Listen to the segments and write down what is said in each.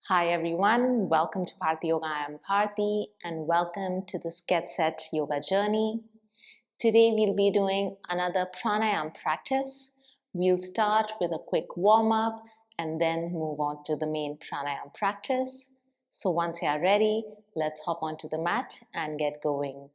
Hi everyone, welcome to Bharti Yoga. I am Bharti and welcome to this Get Set Yoga journey. Today we'll be doing another pranayama practice. We'll start with a quick warm-up and then move on to the main pranayama practice. So once you are ready, let's hop onto the mat and get going.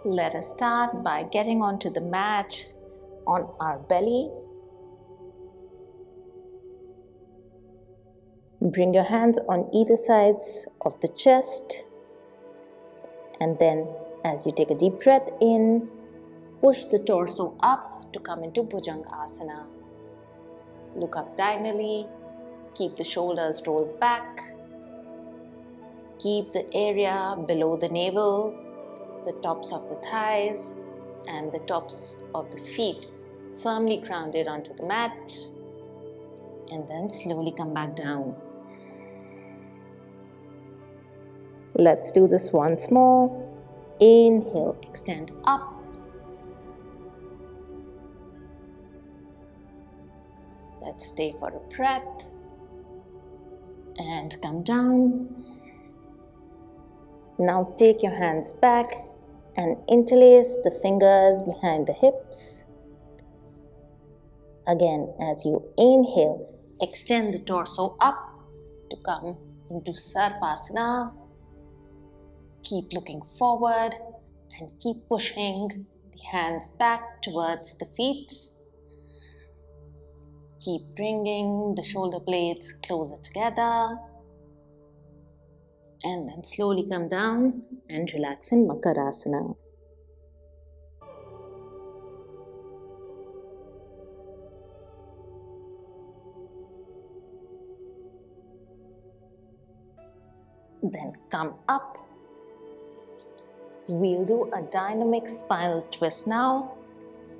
Let us start by getting onto the mat on our belly. Bring your hands on either sides of the chest, and then as you take a deep breath in, push the torso up to come into Bhujangasana. Look up diagonally, keep the shoulders rolled back, keep the area below the navel, the tops of the thighs and the tops of the feet firmly grounded onto the mat, and then slowly come back down. Let's do this once more. Inhale, extend up. Let's stay for a breath and come down. Now take your hands back and interlace the fingers behind the hips. Again, as you inhale, extend the torso up to come into Sarvasana. Keep looking forward and keep pushing the hands back towards the feet. Keep bringing the shoulder blades closer together. And then slowly come down and relax in Makarasana. Then come up. We'll do a dynamic spinal twist now.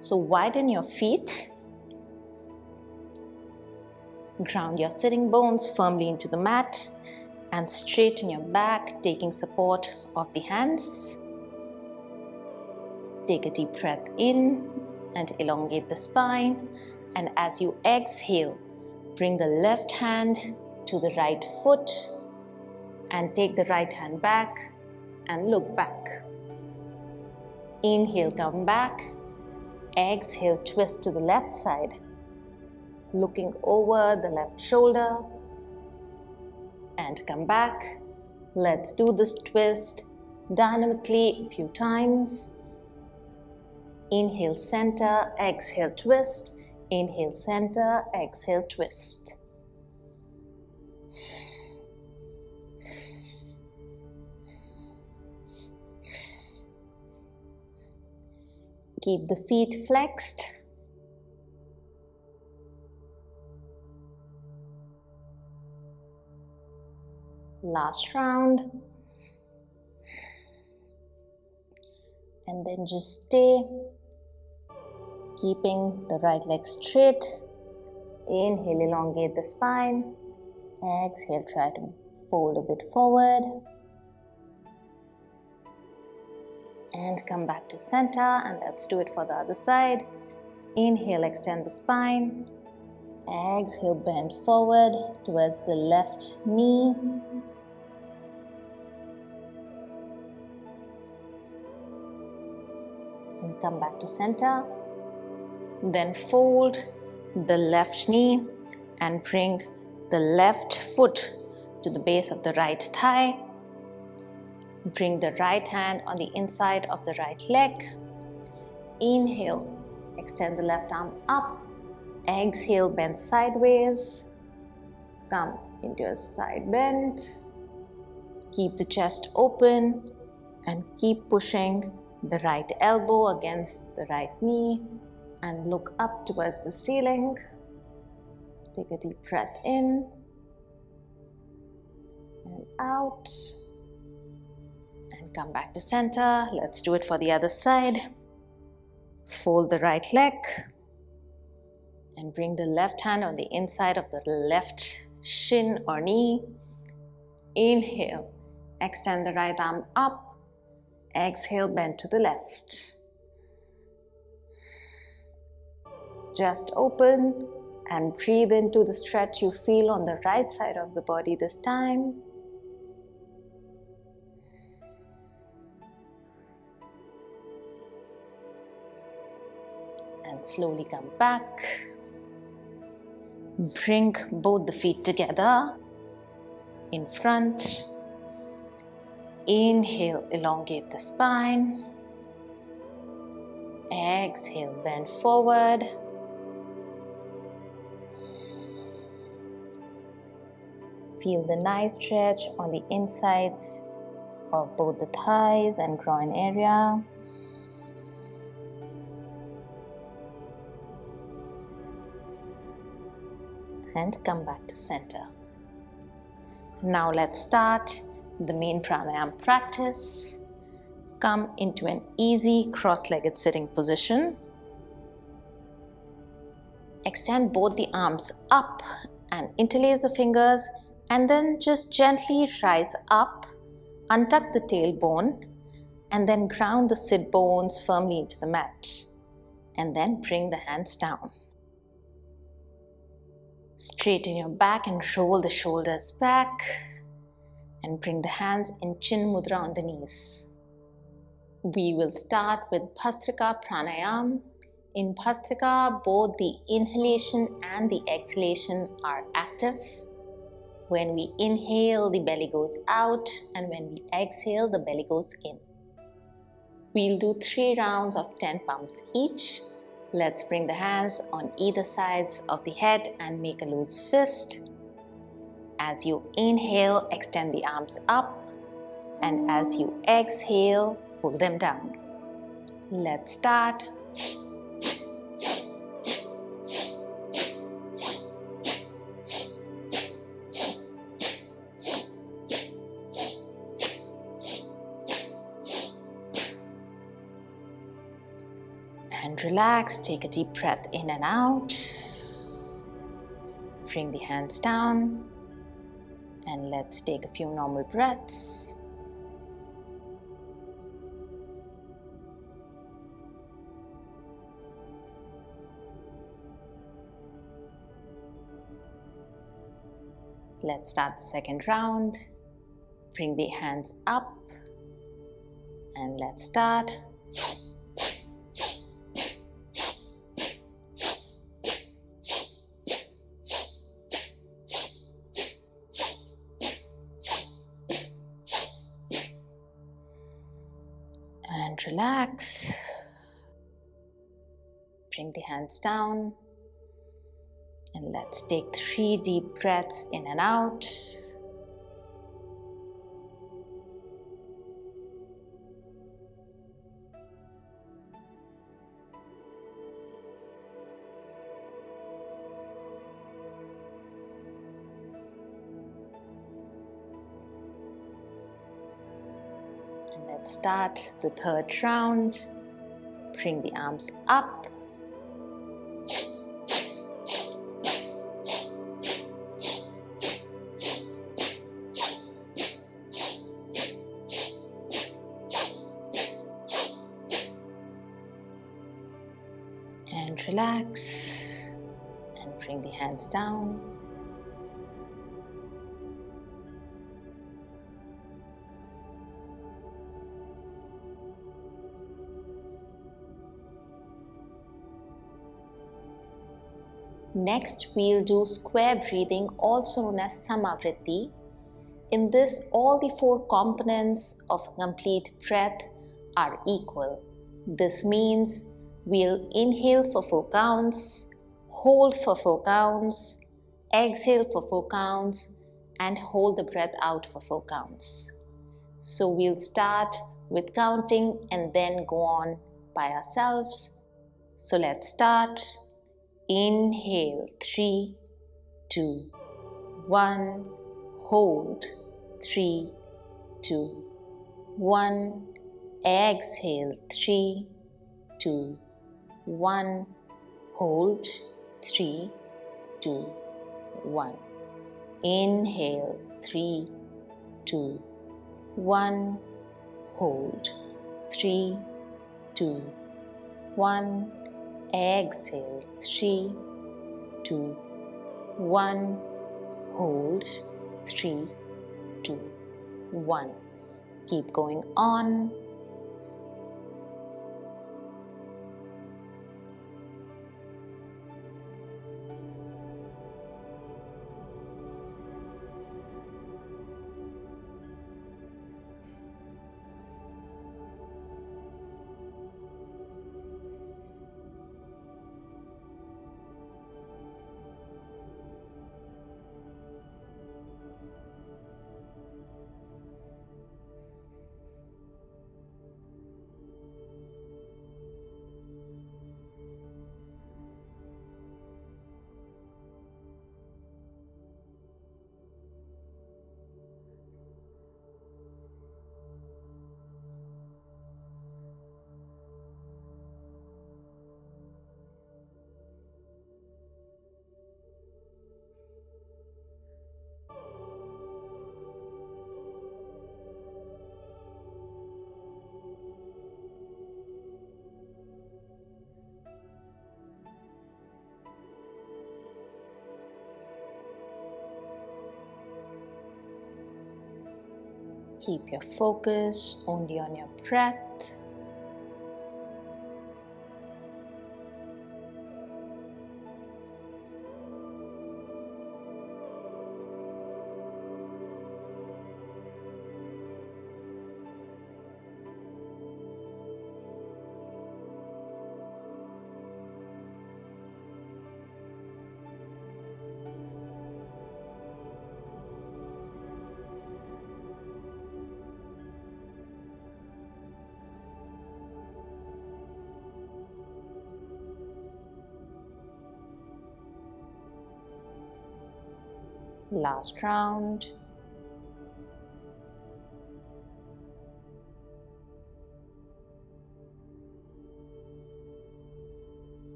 So widen your feet. Ground your sitting bones firmly into the mat and straighten your back, taking support of the hands. Take a deep breath in and elongate the spine. And as you exhale, bring the left hand to the right foot and take the right hand back and look back. Inhale, come back. Exhale, twist to the left side, looking over the left shoulder. And come back. Let's do this twist dynamically a few times. Inhale, center, exhale, twist. Inhale, center, exhale, twist. Keep the feet flexed. Last round. And then just stay, keeping the right leg straight. Inhale, elongate the spine. Exhale, try to fold a bit forward. And come back to center, and let's do it for the other side. Inhale, extend the spine. Exhale, bend forward towards the left knee. And come back to center. Then fold the left knee and bring the left foot to the base of the right thigh. Bring the right hand on the inside of the right leg. Inhale, extend the left arm up. Exhale, bend sideways. Come into a side bend. Keep the chest open and keep pushing the right elbow against the right knee and look up towards the ceiling. Take a deep breath in and out. And come back to center. Let's do it for the other side. Fold the right leg. And bring the left hand on the inside of the left shin or knee. Inhale, extend the right arm up. Exhale, bend to the left. Just open and breathe into the stretch you feel on the right side of the body this time. And slowly come back. Bring both the feet together in front. Inhale, elongate the spine. Exhale, bend forward. Feel the nice stretch on the insides of both the thighs and groin area. And come back to center. Now let's start the main pranayama practice. Come into an easy cross-legged sitting position. Extend both the arms up and interlace the fingers, and then just gently rise up, untuck the tailbone, and then ground the sit bones firmly into the mat. And then bring the hands down. Straighten your back and roll the shoulders back. And bring the hands in chin mudra on the knees. We will start with Bhastrika Pranayama. In Bhastrika, both the inhalation and the exhalation are active. When we inhale, the belly goes out, and when we exhale, the belly goes in. We'll do 3 rounds of 10 pumps each. Let's bring the hands on either sides of the head and make a loose fist. As you inhale, extend the arms up, and as you exhale, pull them down. Let's start. And relax, take a deep breath in and out. Bring the hands down, and let's take a few normal breaths. Let's start the second round. Bring the hands up, and let's start. And relax. Bring the hands down. And let's take 3 deep breaths in and out. And let's start the third round. Bring the arms up. And relax. And bring the hands down. Next, we'll do square breathing, also known as Sama Vritti. In this, all the 4 components of a complete breath are equal. This means we'll inhale for 4 counts, hold for 4 counts, exhale for 4 counts, and hold the breath out for 4 counts. So we'll start with counting and then go on by ourselves. So let's start. Inhale, 3, 2, 1. Hold, 3, 2, 1. Exhale, 3, 2, 1. Hold, 3, 2, 1. Inhale, 3, 2, 1. Hold, 3, 2, 1. Exhale, 3, 2, 1. Hold, 3, 2, 1. Keep going on. Keep your focus only on your breath. Last round.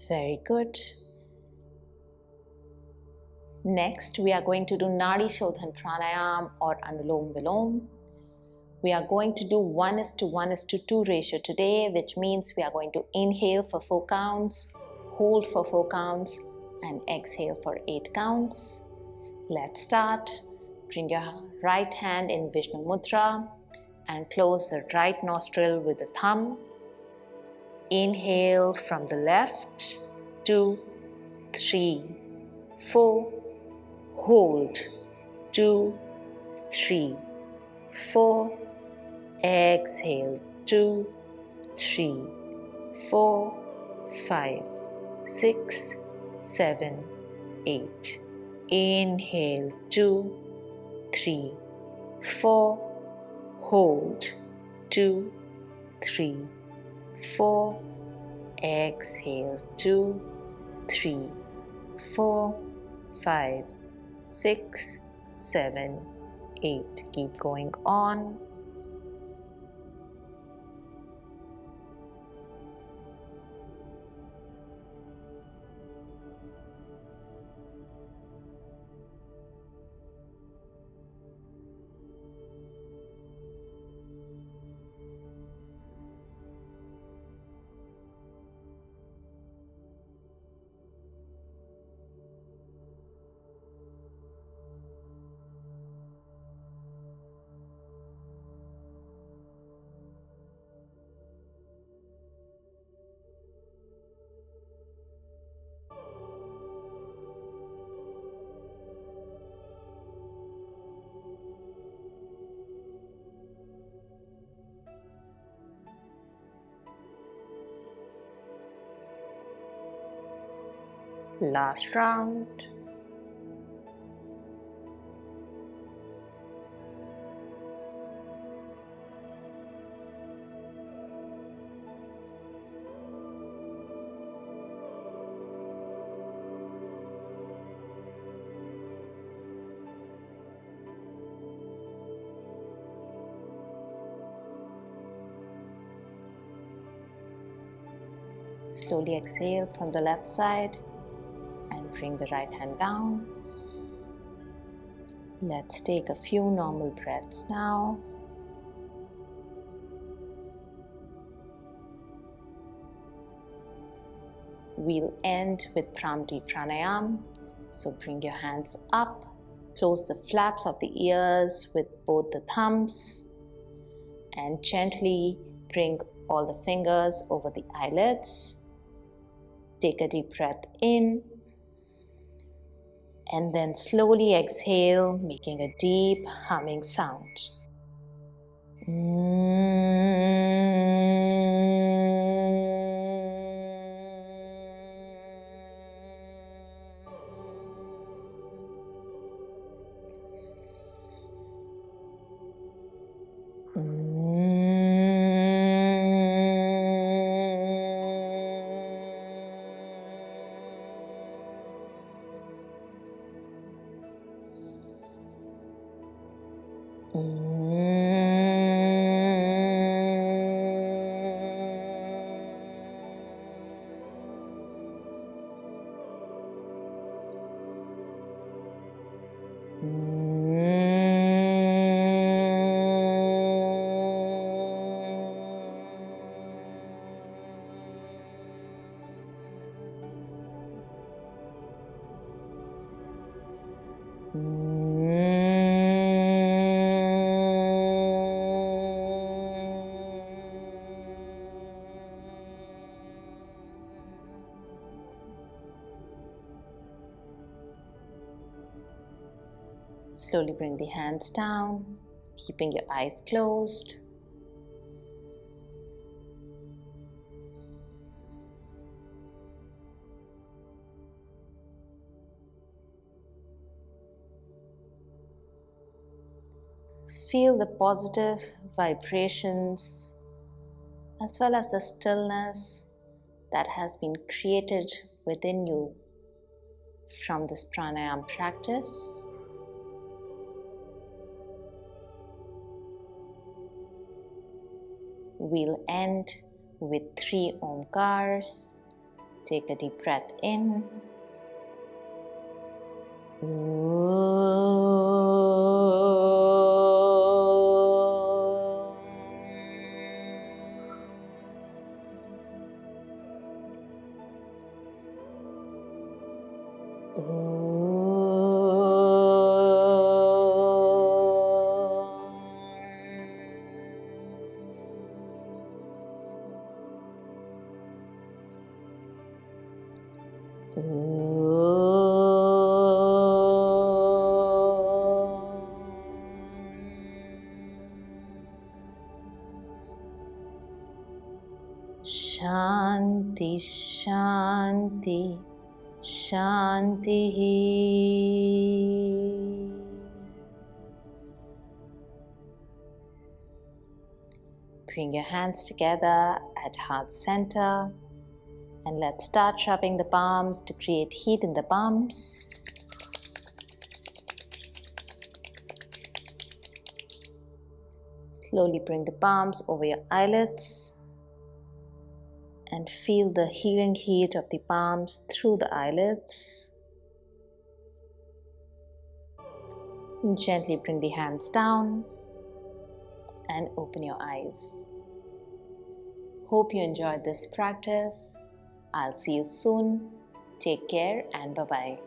Very good. Next, we are going to do Nadi Shodhan Pranayama or Anulom Vilom. We are going to do 1:1:2 ratio today, which means we are going to inhale for 4 counts, hold for 4 counts, and exhale for 8 counts. Let's start. Bring your right hand in Vishnu Mudra and close the right nostril with the thumb. Inhale from the left, 2, 3, 4. Hold, 2, 3, 4. Exhale, 2, 3, 4, 5, 6, 7, 8. Inhale, 2, 3, 4. Hold, 2, 3, 4. Exhale, 2, 3, 4, 5, 6, 7, 8. Keep going on. Last round. Slowly exhale from the left side and bring the right hand down. Let's take a few normal breaths now. We'll end with Bhramari Pranayama. So bring your hands up, close the flaps of the ears with both the thumbs, and gently bring all the fingers over the eyelids. Take a deep breath in, and then slowly exhale, making a deep humming sound. Slowly bring the hands down, keeping your eyes closed. Feel the positive vibrations as well as the stillness that has been created within you from this pranayama practice. We'll end with 3 omkars. Take a deep breath in. Shanti, Shanti, Shanti. Bring your hands together at heart center and let's start rubbing the palms to create heat in the palms. Slowly bring the palms over your eyelids and feel the healing heat of the palms through the eyelids. Gently bring the hands down and open your eyes. Hope you enjoyed this practice. I'll see you soon. Take care and bye-bye.